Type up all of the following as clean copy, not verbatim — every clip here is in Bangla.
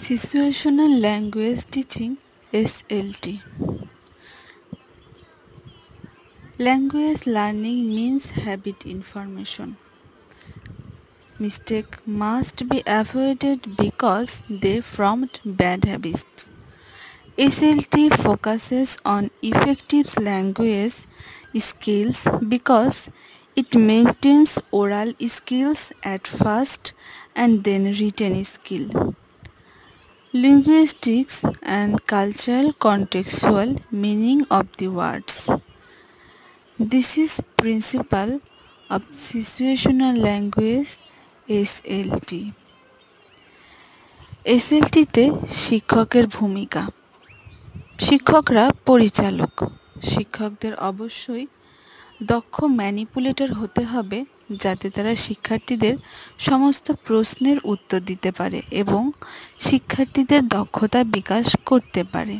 Situational Language Teaching (SLT). Language learning means habit information. Mistake must be avoided because they prompt bad habits. SLT focuses on effective language skills because it maintains oral skills at first and then written skill. Linguistics and cultural contextual meaning of the words. This is principle of situational language SLT. SLTতে শিক্ষকের ভূমিকা। শিক্ষকরা পরিচালক। শিক্ষকদের অবশ্যই দক্ষ ম্যানিপুলেটর হতে হবে যাতে তারা শিক্ষার্থীদের সমস্ত প্রশ্নের উত্তর দিতে পারে এবং শিক্ষার্থীদের দক্ষতা বিকাশ করতে পারে।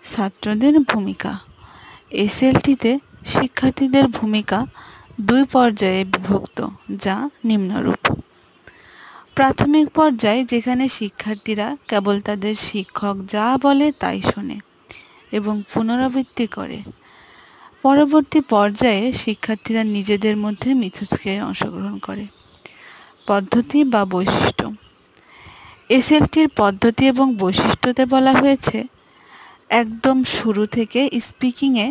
ছাত্রদের ভূমিকা। এসএলটিতে শিক্ষার্থীদের ভূমিকা দুই পর্যায়ে বিভক্ত, যা নিম্নরূপ। প্রাথমিক পর্যায়, যেখানে শিক্ষার্থীরা কেবল তাদের শিক্ষক যা বলে তাই শোনে এবং পুনরাবৃত্তি করে। পরবর্তী পর্যায়ে শিক্ষার্থীরা নিজেদের মধ্যে মিথস্ক্রিয়ায় অংশগ্রহণ করে। পদ্ধতি বা বৈশিষ্ট্য। এসএলটির পদ্ধতি এবং বৈশিষ্ট্যতে বলা হয়েছে, একদম শুরু থেকে স্পিকিংয়ে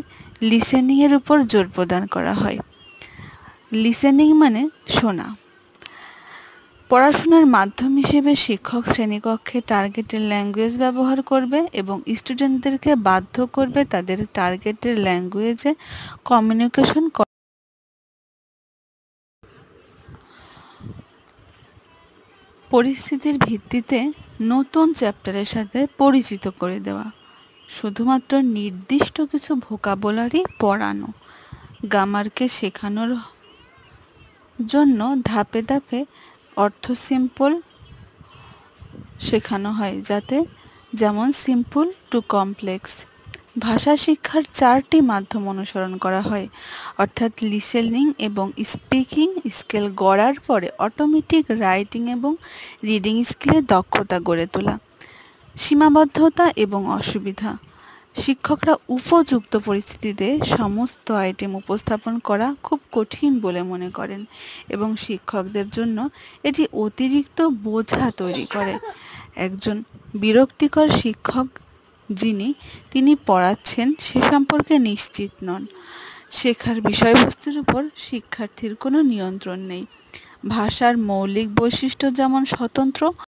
লিসেনিংয়ের উপর জোর প্রদান করা হয়। লিসেনিং মানে শোনা। পড়াশোনার মাধ্যম হিসেবে শিক্ষক শ্রেণীকক্ষে টার্গেটেড ল্যাঙ্গুয়েজ ব্যবহার করবে এবং স্টুডেন্টদেরকে বাধ্য করবে তাদের টার্গেটেড ল্যাঙ্গুয়েজে কমিউনিকেশন করা। পরিস্থিতির ভিত্তিতে নতুন চ্যাপ্টারের সাথে পরিচিত করে দেওয়া। শুধুমাত্র নির্দিষ্ট কিছু ভোকাবুলারি পড়ানো। গ্রামারকে শেখানোর জন্য ধাপে ধাপে অর্থ সিম্পল শেখানো হয়, যেমন সিম্পল টু কমপ্লেক্স। ভাষা শিক্ষার 4টি মাধ্যম অনুসরণ করা হয়, অর্থাৎ লিসেনিং এবং স্পিকিং স্কিল গড়ার পরে অটোমেটিক রাইটিং এবং রিডিং স্কিলে দক্ষতা গড়ে তোলা। সীমাবদ্ধতা এবং অসুবিধা। শিক্ষকরা উপযুক্ত পরিস্থিতিতে সমস্ত আইটেম উপস্থাপন করা খুব কঠিন বলে মনে করেন এবং শিক্ষকদের জন্য এটি অতিরিক্ত বোঝা তৈরি করে। একজন বিরক্তিকর শিক্ষক তিনি পড়াচ্ছেন সে সম্পর্কে নিশ্চিত নন। শেখার বিষয়বস্তুর উপর শিক্ষার্থীর কোনো নিয়ন্ত্রণ নেই। ভাষার মৌলিক বৈশিষ্ট্য যেমন স্বতন্ত্র,